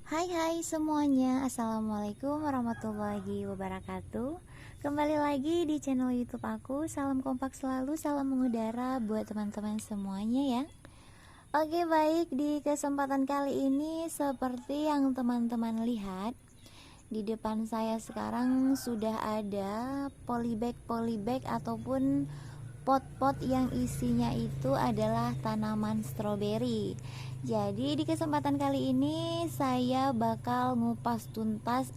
Hai semuanya, Assalamualaikum warahmatullahi wabarakatuh. Kembali lagi di channel YouTube aku. Salam kompak selalu, salam mengudara buat teman-teman semuanya ya. Oke baik, di kesempatan kali ini seperti yang teman-teman lihat, di depan saya sekarang sudah ada polybag ataupun pot-pot yang isinya itu adalah tanaman stroberi. Jadi di kesempatan kali ini saya bakal ngupas tuntas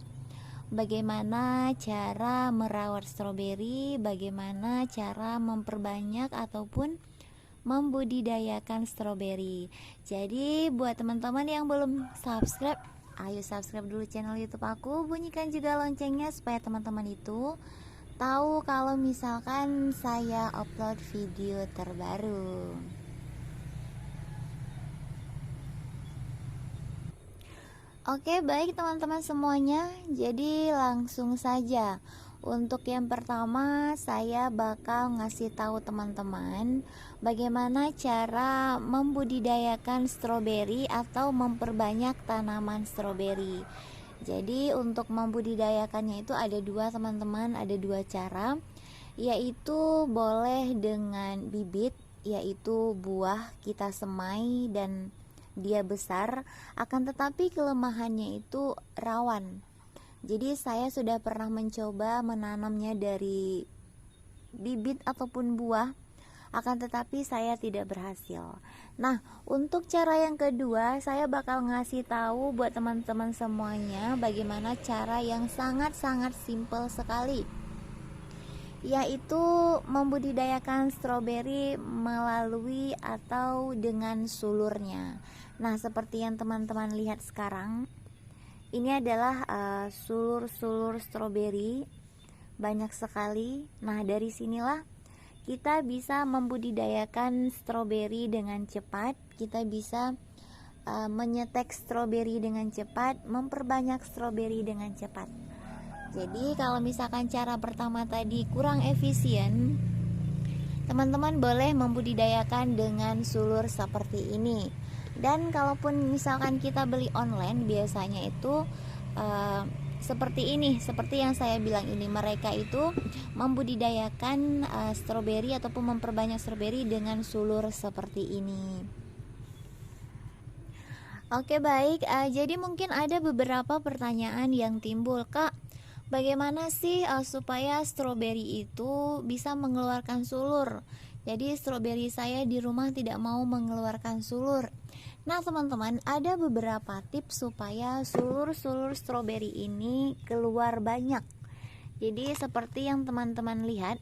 bagaimana cara merawat stroberi, bagaimana cara memperbanyak ataupun membudidayakan stroberi. Jadi buat teman-teman yang belum subscribe, ayo subscribe dulu channel YouTube aku, bunyikan juga loncengnya supaya teman-teman itu tahu kalau misalkan saya upload video terbaru. Oke baik teman-teman semuanya, jadi langsung saja. Untuk yang pertama saya bakal ngasih tahu teman-teman bagaimana cara membudidayakan stroberi atau memperbanyak tanaman stroberi. Jadi untuk membudidayakannya itu ada dua teman-teman, ada dua cara, yaitu boleh dengan bibit, yaitu buah kita semai dan dia besar, akan tetapi kelemahannya itu rawan. Jadi saya sudah pernah mencoba menanamnya dari bibit ataupun buah, akan tetapi saya tidak berhasil. Nah, untuk cara yang kedua, saya bakal ngasih tahu buat teman-teman semuanya bagaimana cara yang sangat-sangat simpel sekali, yaitu membudidayakan stroberi melalui atau dengan sulurnya. Nah, seperti yang teman-teman lihat sekarang, ini adalah sulur-sulur stroberi, banyak sekali. Nah, dari sinilah kita bisa membudidayakan stroberi dengan cepat, kita bisa menyetek stroberi dengan cepat, memperbanyak stroberi dengan cepat. Jadi kalau misalkan cara pertama tadi kurang efisien, teman-teman boleh membudidayakan dengan sulur seperti ini. Dan kalaupun misalkan kita beli online, biasanya itu seperti ini, seperti yang saya bilang ini, mereka itu membudidayakan stroberi ataupun memperbanyak stroberi dengan sulur seperti ini. Oke baik, jadi mungkin ada beberapa pertanyaan yang timbul, Kak, bagaimana sih supaya stroberi itu bisa mengeluarkan sulur? Jadi stroberi saya di rumah tidak mau mengeluarkan sulur. Nah teman-teman, ada beberapa tips supaya sulur-sulur stroberi ini keluar banyak. Jadi seperti yang teman-teman lihat,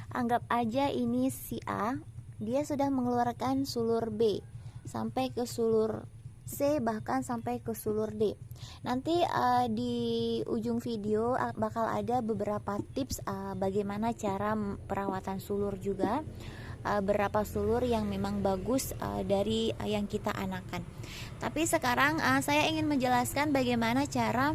anggap aja ini si A, dia sudah mengeluarkan sulur B sampai ke sulur C, bahkan sampai ke sulur D. Nanti di ujung video bakal ada beberapa tips bagaimana cara perawatan sulur juga, berapa sulur yang memang bagus dari yang kita anakan. Tapi sekarang saya ingin menjelaskan bagaimana cara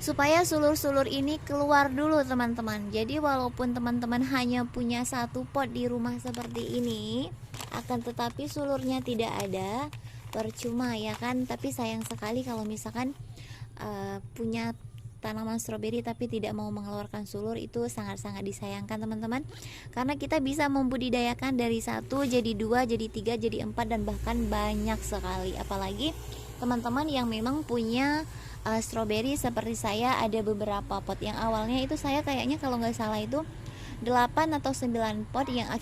supaya sulur-sulur ini keluar dulu teman-teman. Jadi walaupun teman-teman hanya punya satu pot di rumah seperti ini, akan tetapi sulurnya tidak ada, percuma ya kan. Tapi sayang sekali kalau misalkan punya tanaman stroberi tapi tidak mau mengeluarkan sulur, itu sangat-sangat disayangkan teman-teman, karena kita bisa membudidayakan dari satu jadi dua, jadi tiga, jadi empat, dan bahkan banyak sekali. Apalagi teman-teman yang memang punya stroberi seperti saya, ada beberapa pot yang awalnya itu saya kayaknya kalau nggak salah itu 8 atau 9 pot yang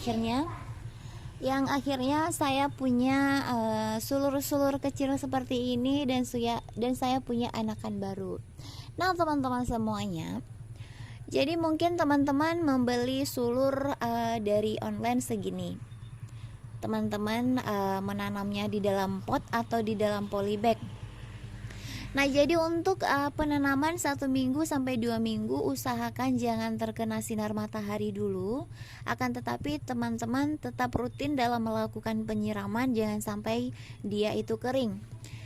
akhirnya saya punya sulur-sulur kecil seperti ini, dan saya punya anakan baru. Nah teman-teman semuanya, jadi mungkin teman-teman membeli sulur dari online segini, teman-teman menanamnya di dalam pot atau di dalam polybag. Nah jadi untuk penanaman 1 minggu sampai 2 minggu usahakan jangan terkena sinar matahari dulu. Akan tetapi teman-teman tetap rutin dalam melakukan penyiraman, jangan sampai dia itu kering.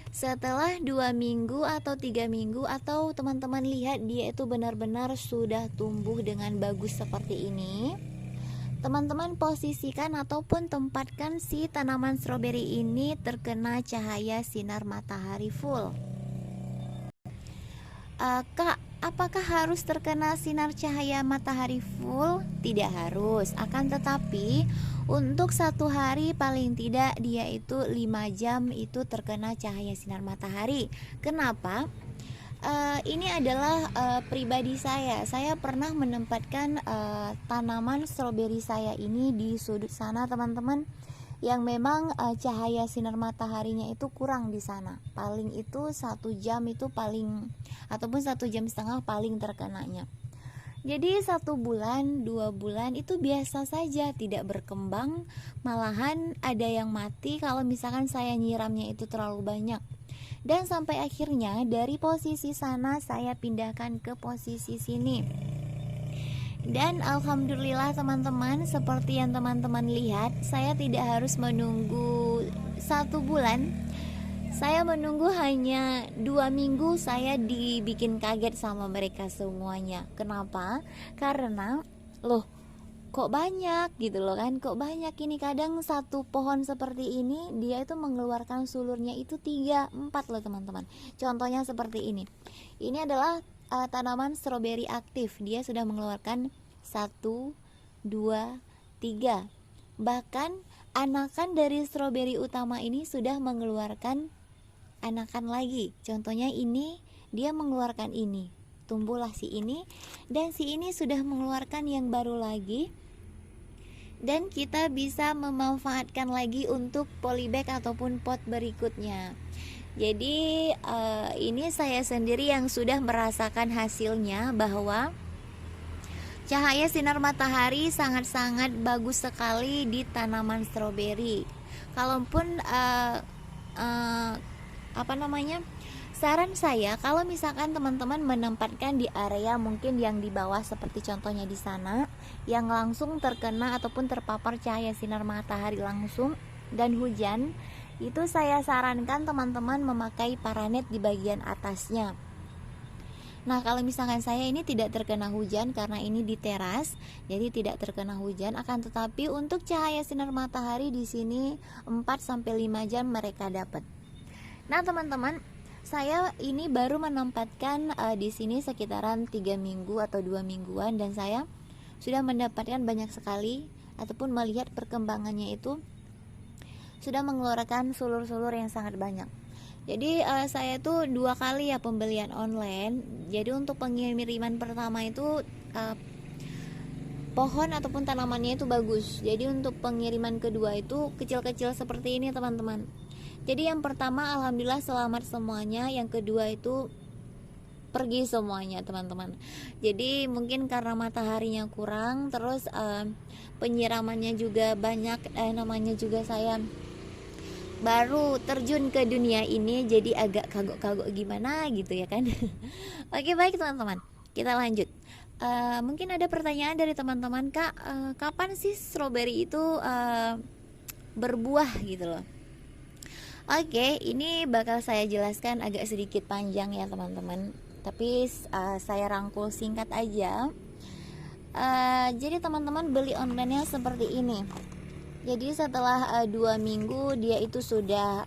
Setelah 2 minggu atau 3 minggu, atau teman-teman lihat dia itu benar-benar sudah tumbuh dengan bagus seperti ini, teman-teman posisikan ataupun tempatkan si tanaman stroberi ini terkena cahaya sinar matahari full. Kak, apakah harus terkena sinar cahaya matahari full? Tidak harus, akan tetapi untuk satu hari paling tidak dia itu 5 jam itu terkena cahaya sinar matahari. Kenapa? Ini adalah pribadi saya. Saya pernah menempatkan tanaman stroberi saya ini di sudut sana, teman-teman, yang memang cahaya sinar mataharinya itu kurang di sana. Paling itu 1 jam itu paling, ataupun 1,5 jam paling terkenanya. Jadi 1 bulan, 2 bulan itu biasa saja, tidak berkembang. Malahan ada yang mati kalau misalkan saya nyiramnya itu terlalu banyak. Dan sampai akhirnya dari posisi sana saya pindahkan ke posisi sini. Dan alhamdulillah teman-teman, seperti yang teman-teman lihat, saya tidak harus menunggu 1 bulan. Saya menunggu hanya 2 minggu, saya dibikin kaget sama mereka semuanya. Kenapa? Karena loh, kok banyak gitu loh kan, kok banyak ini. Kadang satu pohon seperti ini dia itu mengeluarkan sulurnya itu 3, 4 loh teman-teman. Contohnya seperti ini adalah tanaman stroberi aktif. Dia sudah mengeluarkan 1, 2, 3. Bahkan anakan dari stroberi utama ini sudah mengeluarkan anakan lagi. Contohnya ini, dia mengeluarkan ini, tumbuhlah si ini, dan si ini sudah mengeluarkan yang baru lagi. Dan kita bisa memanfaatkan lagi untuk polybag ataupun pot berikutnya. Jadi ini saya sendiri yang sudah merasakan hasilnya, bahwa cahaya sinar matahari sangat-sangat bagus sekali di tanaman stroberi. Kalaupun saran saya, kalau misalkan teman-teman menempatkan di area mungkin yang di bawah seperti contohnya di sana, yang langsung terkena ataupun terpapar cahaya sinar matahari langsung dan hujan, itu saya sarankan teman-teman memakai paranet di bagian atasnya. Nah, kalau misalkan saya ini tidak terkena hujan karena ini di teras, jadi tidak terkena hujan, akan tetapi untuk cahaya sinar matahari di sini 4-5 jam mereka dapat. Nah, teman-teman, saya ini baru menempatkan di sini sekitaran 3 minggu atau 2 mingguan, dan saya sudah mendapatkan banyak sekali ataupun melihat perkembangannya itu sudah mengeluarkan sulur-sulur yang sangat banyak. Jadi saya tuh 2 kali ya pembelian online. Jadi untuk pengiriman pertama itu pohon ataupun tanamannya itu bagus. Jadi untuk pengiriman kedua itu kecil-kecil seperti ini, teman-teman. Jadi yang pertama alhamdulillah selamat semuanya, yang kedua itu pergi semuanya, teman-teman. Jadi mungkin karena mataharinya kurang, terus penyiramannya juga banyak, namanya juga saya baru terjun ke dunia ini, jadi agak kagok-kagok gimana gitu ya kan. Oke, baik teman-teman, kita lanjut. Mungkin ada pertanyaan dari teman-teman, Kak, kapan sih stroberi itu berbuah gitu loh. Oke, ini bakal saya jelaskan agak sedikit panjang ya teman-teman, tapi saya rangkul singkat aja. Jadi teman-teman beli online-nya seperti ini. Jadi setelah 2 minggu dia itu sudah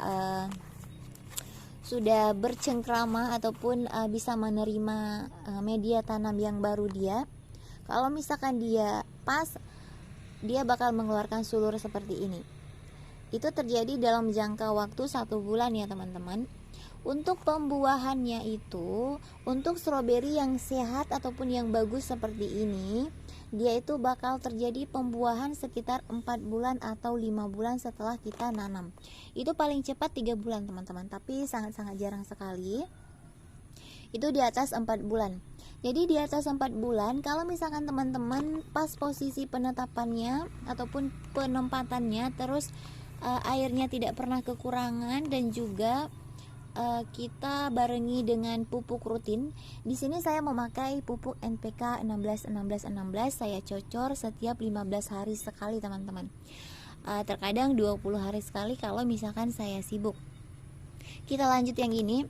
bercengkrama ataupun bisa menerima media tanam yang baru dia. Kalau misalkan dia pas, dia bakal mengeluarkan sulur seperti ini. Itu terjadi dalam jangka waktu 1 bulan ya teman-teman. Untuk pembuahannya itu, untuk stroberi yang sehat ataupun yang bagus seperti ini, dia itu bakal terjadi pembuahan sekitar 4 bulan atau 5 bulan setelah kita nanam. Itu paling cepat 3 bulan teman-teman, tapi sangat-sangat jarang sekali itu di atas 4 bulan. Jadi di atas 4 bulan, kalau misalkan teman-teman pas posisi penetapannya ataupun penempatannya, terus airnya tidak pernah kekurangan, dan juga kita barengi dengan pupuk rutin. Di sini saya memakai pupuk NPK 16-16-16. Saya cocor setiap 15 hari sekali teman-teman. Terkadang 20 hari sekali kalau misalkan saya sibuk. Kita lanjut yang ini.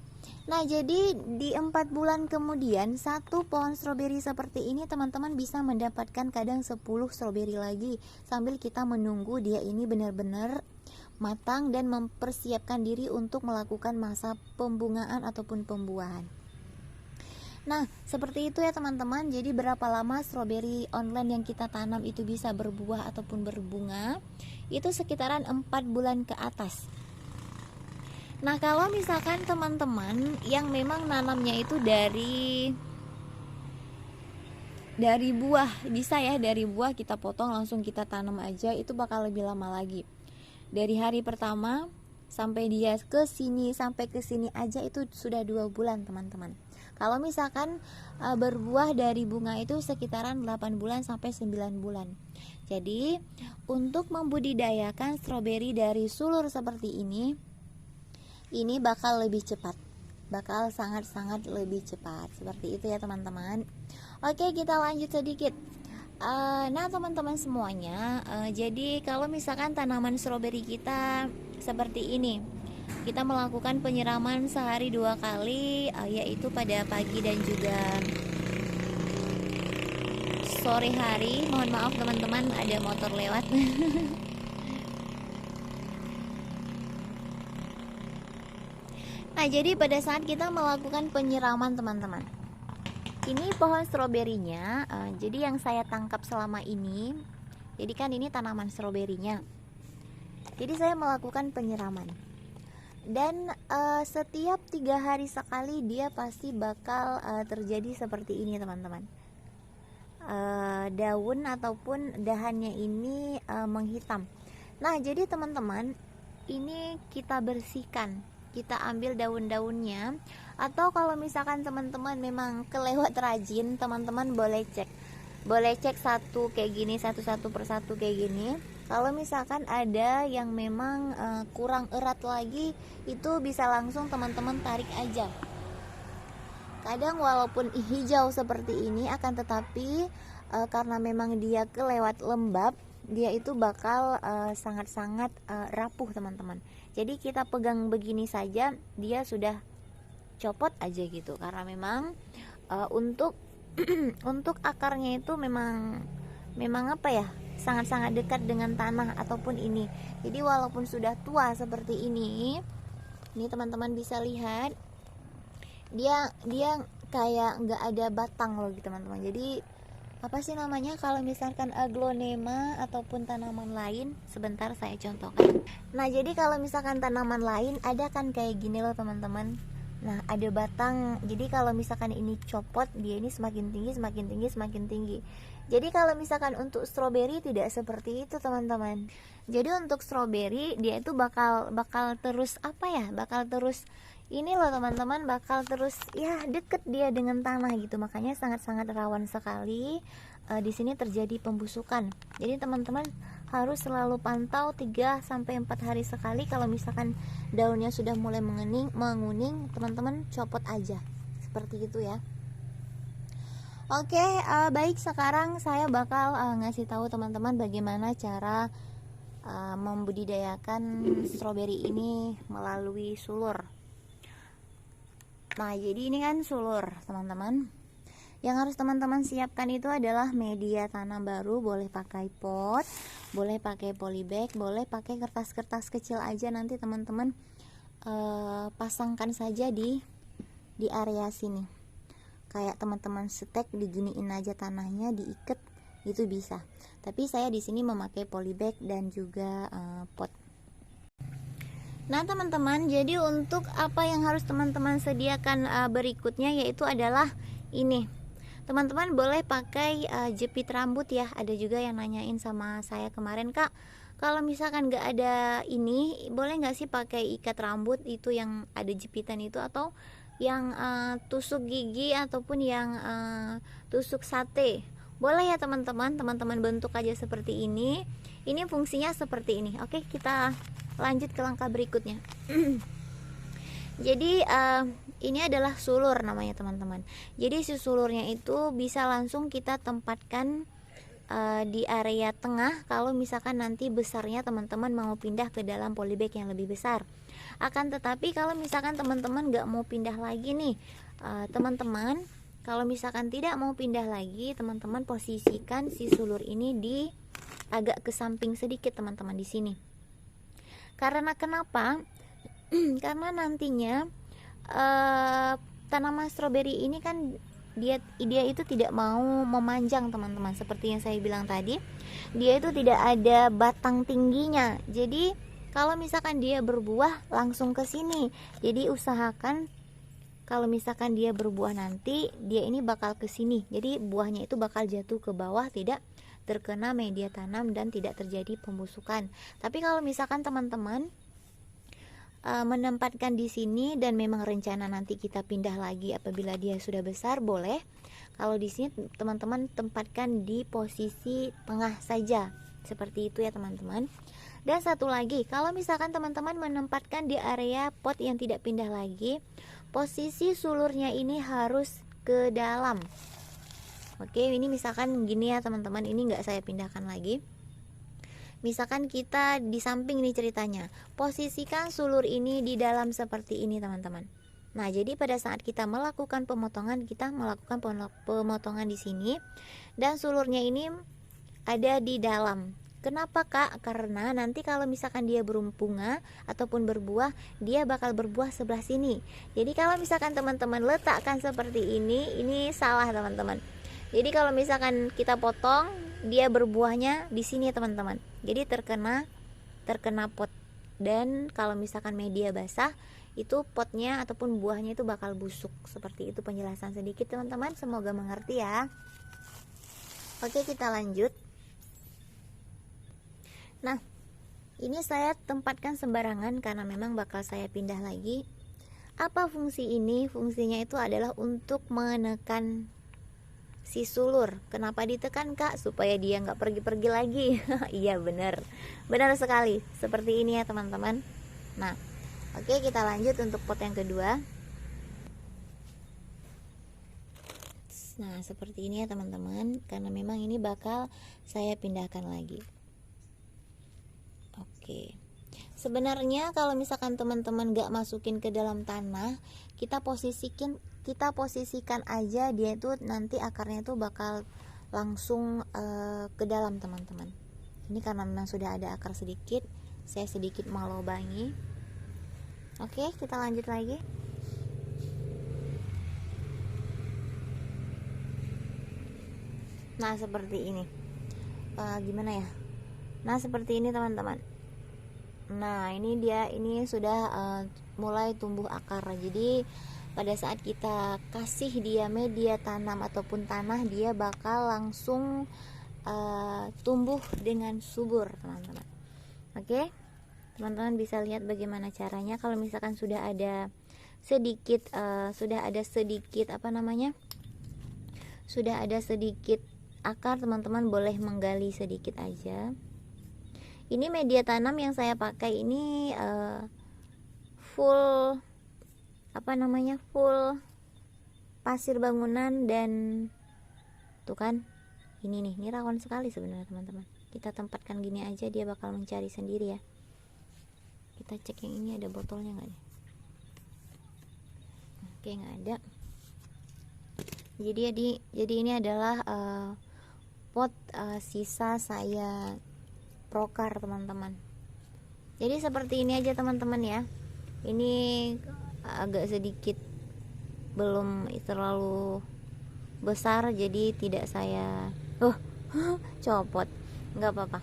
Nah, jadi di 4 bulan kemudian, satu pohon stroberi seperti ini teman-teman bisa mendapatkan kadang 10 stroberi lagi, sambil kita menunggu dia ini benar-benar matang dan mempersiapkan diri untuk melakukan masa pembungaan ataupun pembuahan. Nah, seperti itu ya teman-teman. Jadi berapa lama stroberi online yang kita tanam itu bisa berbuah ataupun berbunga? Itu sekitaran 4 bulan ke atas. Nah, kalau misalkan teman-teman yang memang nanamnya itu dari buah, bisa ya, dari buah kita potong langsung kita tanam aja, itu bakal lebih lama lagi. Dari hari pertama sampai dia ke sini, sampai ke sini aja itu sudah 2 bulan teman-teman. Kalau misalkan berbuah dari bunga itu sekitaran 8 bulan sampai 9 bulan. Jadi untuk membudidayakan stroberi dari sulur seperti ini bakal lebih cepat, bakal sangat-sangat lebih cepat. Seperti itu ya teman-teman. Oke, kita lanjut sedikit. Nah teman-teman semuanya, jadi kalau misalkan tanaman stroberi kita seperti ini, kita melakukan penyiraman sehari 2 kali, yaitu pada pagi dan juga sore hari. Mohon maaf teman-teman, ada motor lewat. Nah, jadi pada saat kita melakukan penyiraman teman-teman, ini pohon stroberinya, jadi yang saya tangkap selama ini, jadi kan ini tanaman stroberinya, jadi saya melakukan penyiraman, dan setiap 3 hari sekali dia pasti bakal terjadi seperti ini teman-teman. Daun ataupun dahannya ini menghitam. Nah, jadi teman-teman, ini kita bersihkan, kita ambil daun-daunnya, atau kalau misalkan teman-teman memang kelewat rajin, teman-teman boleh cek satu kayak gini, satu persatu kayak gini. Kalau misalkan ada yang memang kurang erat lagi, itu bisa langsung teman-teman tarik aja. Kadang walaupun hijau seperti ini, akan tetapi karena memang dia kelewat lembab, dia itu bakal sangat-sangat rapuh teman-teman. Jadi kita pegang begini saja, dia sudah copot aja gitu, karena memang untuk untuk akarnya itu memang apa ya, sangat-sangat dekat dengan tanah ataupun ini. Jadi walaupun sudah tua seperti ini teman-teman bisa lihat, dia kayak nggak ada batang loh gitu teman-teman. Jadi apa sih namanya kalau misalkan aglonema ataupun tanaman lain, sebentar saya contohkan. Nah, jadi kalau misalkan tanaman lain ada kan kayak gini loh teman-teman. Nah, ada batang. Jadi kalau misalkan ini copot, dia ini semakin tinggi, semakin tinggi, semakin tinggi. Jadi kalau misalkan untuk stroberi tidak seperti itu teman-teman. Jadi untuk stroberi dia itu bakal terus apa ya? Bakal terus ini loh teman-teman, bakal terus ya deket dia dengan tanah gitu. Makanya sangat-sangat rawan sekali di sini terjadi pembusukan. Jadi teman-teman harus selalu pantau 3 sampai 4 hari sekali. Kalau misalkan daunnya sudah mulai menguning, teman-teman copot aja. Seperti itu ya. Oke, baik, sekarang saya bakal ngasih tahu teman-teman bagaimana cara membudidayakan stroberi ini melalui sulur. Nah, jadi ini kan sulur teman-teman. Yang harus teman-teman siapkan itu adalah media tanam baru. Boleh pakai pot, boleh pakai polybag, boleh pakai kertas-kertas kecil aja. Nanti teman-teman pasangkan saja di area sini. Kayak teman-teman setek, diginiin aja tanahnya, diikat, itu bisa. Tapi saya di sini memakai polybag dan juga pot. Nah teman-teman, jadi untuk apa yang harus teman-teman sediakan berikutnya yaitu adalah ini. Teman-teman boleh pakai jepit rambut ya. Ada juga yang nanyain sama saya kemarin, Kak, kalau misalkan nggak ada ini, boleh nggak sih pakai ikat rambut itu yang ada jepitan itu, atau yang tusuk gigi ataupun yang tusuk sate. Boleh ya teman-teman, teman-teman bentuk aja seperti ini. Ini fungsinya seperti ini. Oke, kita lanjut ke langkah berikutnya. Jadi ini adalah sulur namanya teman-teman. Jadi si sulurnya itu bisa langsung kita tempatkan di area tengah. Kalau misalkan nanti besarnya teman-teman mau pindah ke dalam polybag yang lebih besar. Akan tetapi kalau misalkan teman-teman nggak mau pindah lagi nih, teman-teman, kalau misalkan tidak mau pindah lagi, teman-teman posisikan si sulur ini di agak ke samping sedikit teman-teman di sini. Karena kenapa? Karena nantinya tanaman stroberi ini kan dia itu tidak mau memanjang teman-teman, seperti yang saya bilang tadi, dia itu tidak ada batang tingginya. Jadi kalau misalkan dia berbuah langsung ke sini, jadi usahakan kalau misalkan dia berbuah nanti dia ini bakal ke sini, jadi buahnya itu bakal jatuh ke bawah, tidak terkena media tanam dan tidak terjadi pembusukan. Tapi kalau misalkan teman-teman menempatkan di sini dan memang rencana nanti kita pindah lagi apabila dia sudah besar, boleh. Kalau di sini teman-teman tempatkan di posisi tengah saja, seperti itu ya teman-teman. Dan satu lagi, kalau misalkan teman-teman menempatkan di area pot yang tidak pindah lagi, posisi sulurnya ini harus ke dalam. Oke, ini misalkan gini ya teman-teman, ini nggak saya pindahkan lagi. Misalkan kita di samping nih ceritanya, posisikan sulur ini di dalam seperti ini teman-teman. Nah, jadi pada saat kita melakukan pemotongan, kita melakukan pemotongan di sini dan sulurnya ini ada di dalam. Kenapa Kak? Karena nanti kalau misalkan dia berbunga ataupun berbuah, dia bakal berbuah sebelah sini. Jadi kalau misalkan teman-teman letakkan seperti ini salah teman-teman. Jadi kalau misalkan kita potong, dia berbuahnya di sini teman-teman. Jadi terkena pot. Dan kalau misalkan media basah, itu potnya ataupun buahnya itu bakal busuk. Seperti itu penjelasan sedikit teman-teman, semoga mengerti ya. Oke, kita lanjut. Nah, ini saya tempatkan sembarangan karena memang bakal saya pindah lagi. Apa fungsi ini? Fungsinya itu adalah untuk menekan si sulur. Kenapa ditekan Kak? Supaya dia nggak pergi-pergi lagi. Iya benar sekali, seperti ini ya teman-teman. Nah, oke, kita lanjut untuk pot yang kedua. Nah, seperti ini ya teman-teman, karena memang ini bakal saya pindahkan lagi. Oke, sebenarnya kalau misalkan teman-teman nggak masukin ke dalam tanah, kita posisikan aja, dia itu nanti akarnya itu bakal langsung ke dalam teman-teman. Ini karena memang sudah ada akar sedikit, saya sedikit melubangi. Oke, kita lanjut lagi. Nah, seperti ini. Gimana ya? Nah, seperti ini teman-teman. Nah, ini sudah mulai tumbuh akar. Jadi pada saat kita kasih dia media tanam ataupun tanah, dia bakal langsung tumbuh dengan subur teman-teman. Oke, teman-teman bisa lihat bagaimana caranya. Kalau misalkan sudah ada sedikit akar, teman-teman boleh menggali sedikit aja. Ini media tanam yang saya pakai ini full pasir bangunan, dan tuh kan, ini rawan sekali sebenarnya teman-teman. Kita tempatkan gini aja, dia bakal mencari sendiri ya. Kita cek yang ini ada botolnya nggak nih? Oke, nggak ada. Jadi ini adalah pot sisa saya prokar teman-teman. Jadi seperti ini aja teman-teman ya. Ini agak sedikit belum terlalu besar, jadi tidak saya copot, nggak apa-apa.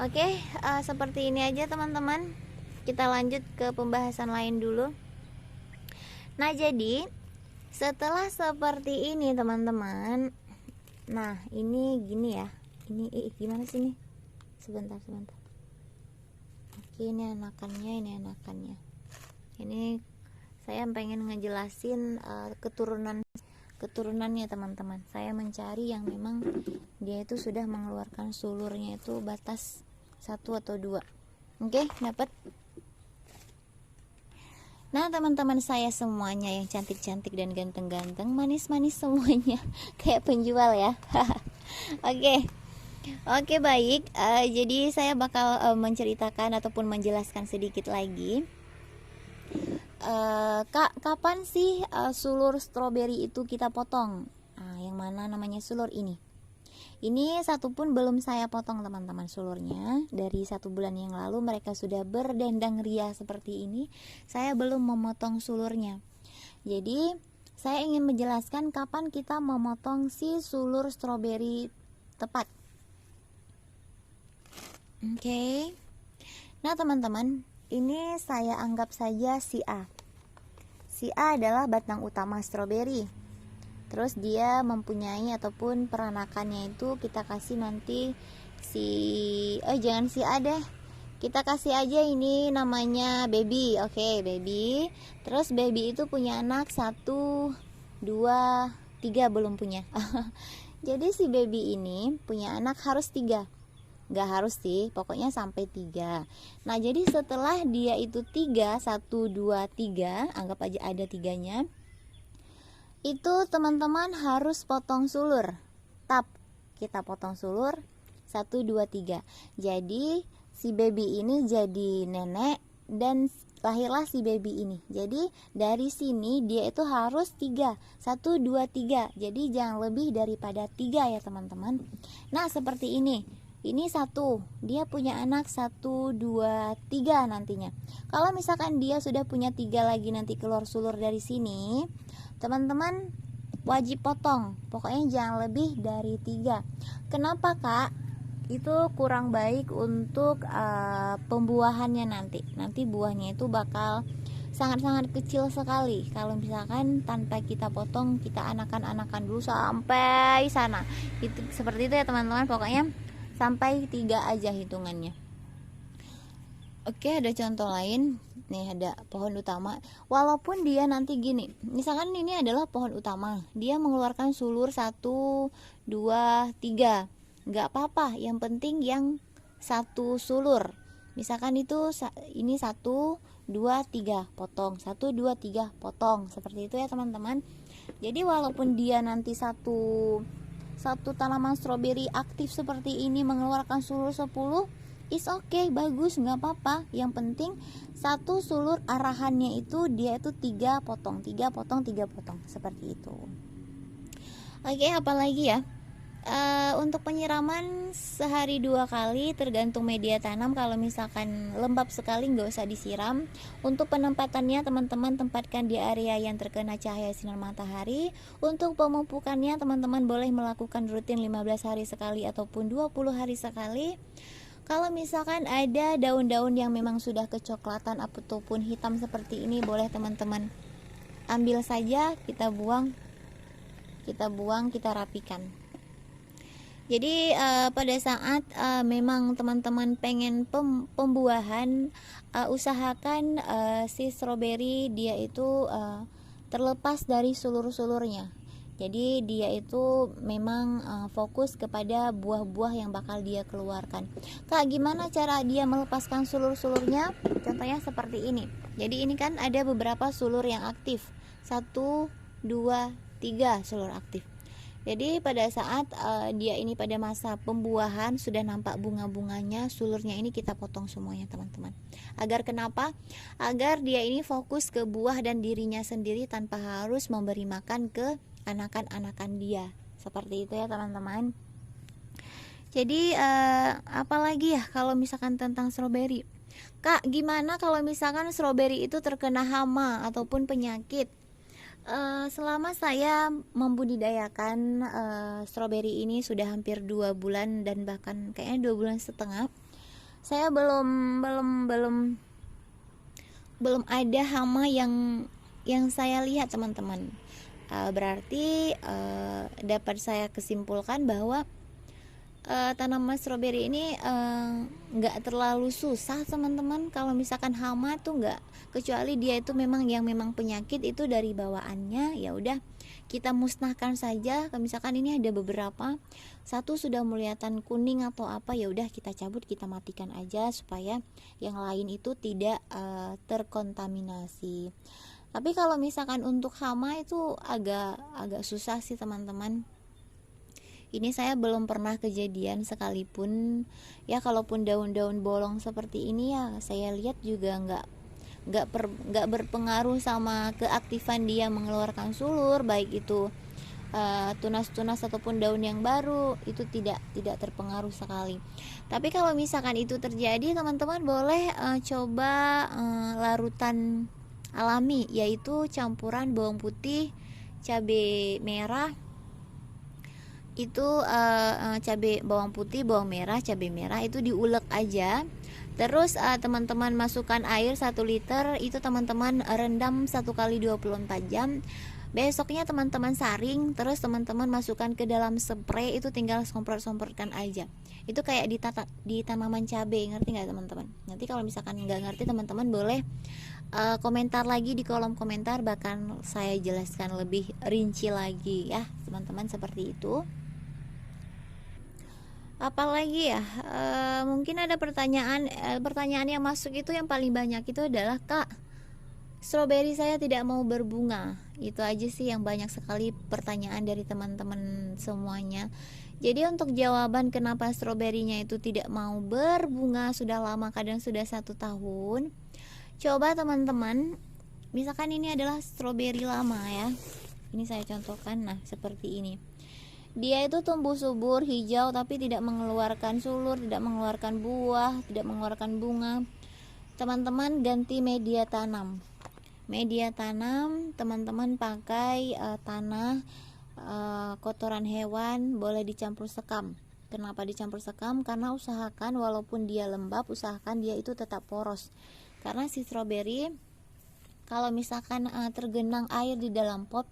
Oke, seperti ini aja teman-teman. Kita lanjut ke pembahasan lain dulu. Nah, jadi setelah seperti ini teman-teman, nah ini gini ya, ini gimana sih nih, sebentar. Oke, ini anakannya. Ini saya pengen ngejelasin keturunannya teman-teman. Saya mencari yang memang dia itu sudah mengeluarkan sulurnya itu batas 1 atau 2. Oke, dapat. Nah, teman-teman saya semuanya yang cantik-cantik dan ganteng-ganteng, manis-manis semuanya, kayak penjual ya. Oke, baik. Jadi saya bakal menceritakan ataupun menjelaskan sedikit lagi. Kak, kapan sih sulur stroberi itu kita potong? Yang mana namanya sulur ini? Ini satu pun belum saya potong teman-teman sulurnya. Dari 1 bulan yang lalu mereka sudah berdendang ria seperti ini. Saya belum memotong sulurnya. Jadi saya ingin menjelaskan kapan kita memotong si sulur stroberi tepat. Oke. Nah teman-teman, ini saya anggap saja si A. Si A adalah batang utama stroberi. Terus dia mempunyai ataupun peranakannya itu kita kasih nanti jangan si A deh. Kita kasih aja ini namanya baby. Oke, baby. Terus baby itu punya anak 1, 2, 3 belum punya. Jadi si baby ini punya anak harus 3. Gak harus sih, pokoknya sampai 3. Nah, jadi setelah dia itu 3, 1, 2, 3, anggap aja ada 3-nya. Itu teman-teman harus potong sulur. Tap, kita potong sulur 1, 2, 3. Jadi si baby ini jadi nenek dan lahirlah si baby ini. Jadi dari sini dia itu harus 3, 1, 2, 3. Jadi jangan lebih daripada 3 ya teman-teman. Nah seperti ini. Ini 1, dia punya anak 1, 2, 3 nantinya. Kalau misalkan dia sudah punya 3 lagi nanti keluar sulur dari sini, teman-teman wajib potong. Pokoknya jangan lebih dari 3. Kenapa kak? Itu kurang baik untuk pembuahannya nanti buahnya itu bakal sangat-sangat kecil sekali kalau misalkan tanpa kita potong, kita anakan dulu sampai sana. Itu seperti itu ya teman-teman, pokoknya sampai 3 aja hitungannya. Oke, ada contoh lain nih, ada pohon utama. Walaupun dia nanti gini, misalkan ini adalah pohon utama, dia mengeluarkan sulur 1, 2, 3, nggak apa-apa, yang penting yang 1 sulur. Misalkan itu ini 1, 2, 3 potong, 1, 2, 3 potong, seperti itu ya teman-teman. Jadi walaupun dia nanti satu tanaman stroberi aktif seperti ini mengeluarkan sulur 10, is okay, bagus, nggak apa-apa. Yang penting 1 sulur arahannya itu dia itu 3 potong, 3 potong, 3 potong, seperti itu. Oke, apalagi ya? Untuk penyiraman sehari 2 kali tergantung media tanam. Kalau misalkan lembab sekali nggak usah disiram. Untuk penempatannya teman-teman tempatkan di area yang terkena cahaya sinar matahari. Untuk pemupukannya teman-teman boleh melakukan rutin 15 hari sekali ataupun 20 hari sekali. Kalau misalkan ada daun-daun yang memang sudah kecoklatan ataupun hitam seperti ini, boleh teman-teman ambil saja, kita buang, kita rapikan. Jadi pada saat memang teman-teman pengen pembuahan, usahakan si stroberi dia itu terlepas dari sulur-sulurnya. Jadi dia itu memang fokus kepada buah-buah yang bakal dia keluarkan. Kak, gimana cara dia melepaskan sulur-sulurnya? Contohnya seperti ini. Jadi ini kan ada beberapa sulur yang aktif, 1, 2, 3 sulur aktif. Jadi pada saat dia ini pada masa pembuahan sudah nampak bunga-bunganya, sulurnya ini kita potong semuanya teman-teman. Agar kenapa? Agar dia ini fokus ke buah dan dirinya sendiri tanpa harus memberi makan ke anakan-anakan dia. Seperti itu ya teman-teman. Jadi apalagi ya kalau misalkan tentang stroberi. Kak, gimana kalau misalkan stroberi itu terkena hama ataupun penyakit? Selama saya membudidayakan stroberi ini sudah hampir 2 bulan dan bahkan kayaknya 2 bulan setengah, saya belum ada hama yang saya lihat teman-teman. Berarti dapat saya kesimpulkan bahwa tanaman stroberi ini nggak terlalu susah teman-teman. Kalau misalkan hama tuh nggak, kecuali dia itu memang penyakit itu dari bawaannya, ya udah kita musnahkan saja. Misalkan ini ada beberapa, satu sudah kelihatan kuning atau apa, ya udah kita cabut, kita matikan aja supaya yang lain itu tidak terkontaminasi. Tapi kalau misalkan untuk hama itu agak susah sih teman-teman. Ini saya belum pernah kejadian sekalipun ya. Kalaupun daun-daun bolong seperti ini ya saya lihat juga nggak berpengaruh sama keaktifan dia mengeluarkan sulur, baik itu tunas-tunas ataupun daun yang baru, itu tidak terpengaruh sekali. Tapi kalau misalkan itu terjadi, teman-teman boleh coba larutan alami, yaitu campuran bawang putih, cabai merah, itu cabai bawang putih, bawang merah, cabai merah itu diulek aja. Terus teman-teman masukkan air 1 liter, itu teman-teman rendam 1 kali 24 jam. Besoknya teman-teman saring, terus teman-teman masukkan ke dalam spray, itu tinggal semprot-semprotkan aja. Itu kayak di tanaman cabai, ngerti nggak teman-teman? Nanti kalau misalkan nggak ngerti, teman-teman boleh komentar lagi di kolom komentar, bahkan saya jelaskan lebih rinci lagi ya teman-teman, seperti itu. Apalagi ya, mungkin ada pertanyaan yang masuk itu yang paling banyak itu adalah, Kak, stroberi saya tidak mau berbunga. Itu aja sih yang banyak sekali pertanyaan dari teman-teman semuanya. Jadi untuk jawaban kenapa stroberinya itu tidak mau berbunga sudah lama, kadang sudah 1 tahun, coba teman-teman, misalkan ini adalah stroberi lama ya, ini saya contohkan. Nah seperti ini, dia itu tumbuh subur, hijau, tapi tidak mengeluarkan sulur, tidak mengeluarkan buah, tidak mengeluarkan bunga. Teman-teman ganti media tanam. Media tanam teman-teman pakai tanah, kotoran hewan, boleh dicampur sekam. Kenapa dicampur sekam? Karena usahakan walaupun dia lembab, usahakan dia itu tetap poros. Karena si stroberi kalau misalkan tergenang air di dalam pot,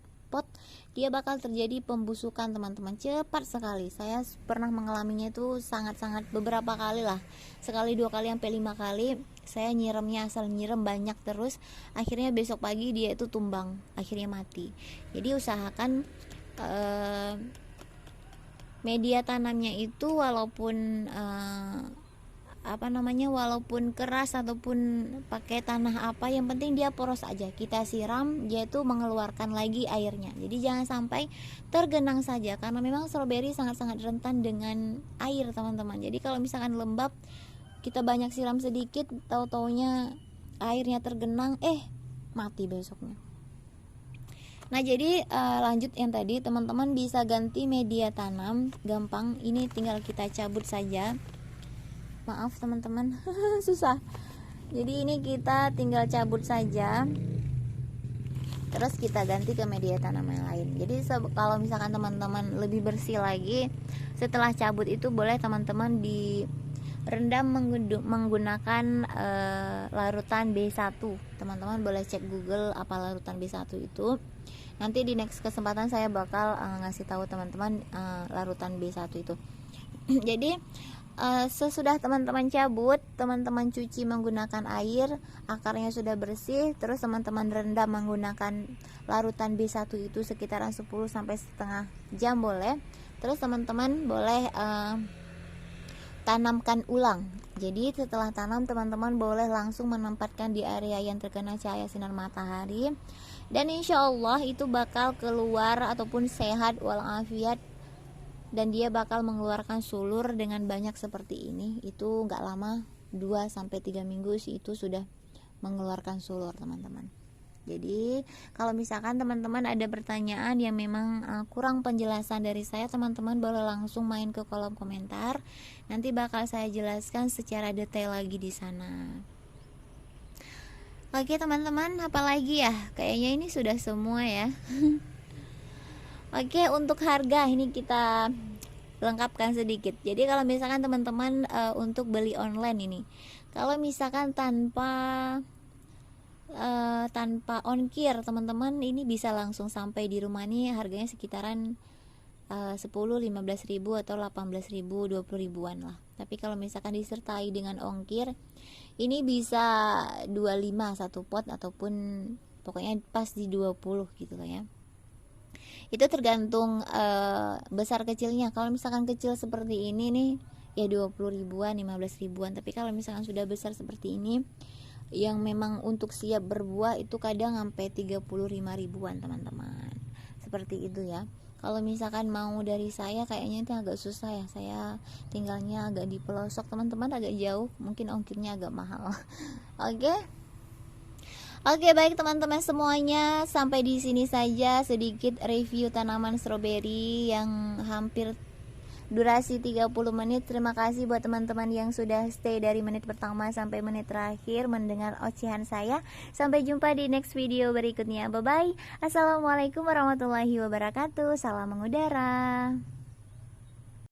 dia bakal terjadi pembusukan teman-teman, cepat sekali. Saya pernah mengalaminya itu sangat-sangat beberapa kali lah, sekali, 2 kali, sampai 5 kali. Saya nyiramnya asal nyiram banyak terus, akhirnya besok pagi dia itu tumbang, akhirnya mati. Jadi usahakan media tanamnya itu walaupun walaupun keras ataupun pakai tanah apa, yang penting dia poros aja. Kita siram, dia itu mengeluarkan lagi airnya. Jadi jangan sampai tergenang saja, karena memang stroberi sangat-sangat rentan dengan air teman-teman. Jadi kalau misalkan lembab, kita banyak siram sedikit, tahu-taunya airnya tergenang, mati besoknya. Nah jadi lanjut yang tadi, teman-teman bisa ganti media tanam, gampang. Ini tinggal kita cabut saja. Maaf teman-teman, susah. Jadi ini kita tinggal cabut saja, terus kita ganti ke media tanam yang lain. Jadi kalau misalkan teman-teman lebih bersih lagi, setelah cabut itu boleh teman-teman direndam menggunakan larutan B1. Teman-teman boleh cek Google apa larutan B1 itu. Nanti di next kesempatan saya bakal ngasih tahu teman-teman larutan B1 itu. Jadi sesudah teman-teman cabut, teman-teman cuci menggunakan air, akarnya sudah bersih, terus teman-teman rendam menggunakan larutan B1 itu sekitaran 10 sampai setengah jam boleh. Terus teman-teman boleh tanamkan ulang. Jadi setelah tanam, teman-teman boleh langsung menempatkan di area yang terkena cahaya sinar matahari, dan insya Allah itu bakal keluar ataupun sehat walafiat, dan dia bakal mengeluarkan sulur dengan banyak seperti ini. Itu nggak lama, 2-3 minggu sih itu sudah mengeluarkan sulur teman-teman. Jadi kalau misalkan teman-teman ada pertanyaan yang memang kurang penjelasan dari saya, teman-teman boleh langsung main ke kolom komentar, nanti bakal saya jelaskan secara detail lagi di sana. Oke teman-teman, apalagi ya, kayaknya ini sudah semua ya. Oke, untuk harga ini kita lengkapkan sedikit. Jadi kalau misalkan teman-teman untuk beli online ini, kalau misalkan tanpa ongkir, teman-teman ini bisa langsung sampai di rumah nih, harganya sekitaran 10-15 ribu atau 18 ribu, 20 ribuan lah. Tapi kalau misalkan disertai dengan ongkir, ini bisa 25 satu pot, ataupun pokoknya pas di 20 gitu lah ya. Itu tergantung besar kecilnya. Kalau misalkan kecil seperti ini nih ya 20 ribuan, 15 ribuan. Tapi kalau misalkan sudah besar seperti ini yang memang untuk siap berbuah, itu kadang sampai 35 ribuan teman-teman. Seperti itu ya. Kalau misalkan mau dari saya, kayaknya itu agak susah ya. Saya tinggalnya agak di pelosok teman-teman, agak jauh, mungkin ongkirnya agak mahal. Oke, baik teman-teman semuanya, sampai di sini saja sedikit review tanaman stroberi yang hampir durasi 30 menit. Terima kasih buat teman-teman yang sudah stay dari menit pertama sampai menit terakhir mendengar ocehan saya. Sampai jumpa di next video berikutnya. Bye bye. Assalamualaikum warahmatullahi wabarakatuh. Salam mengudara.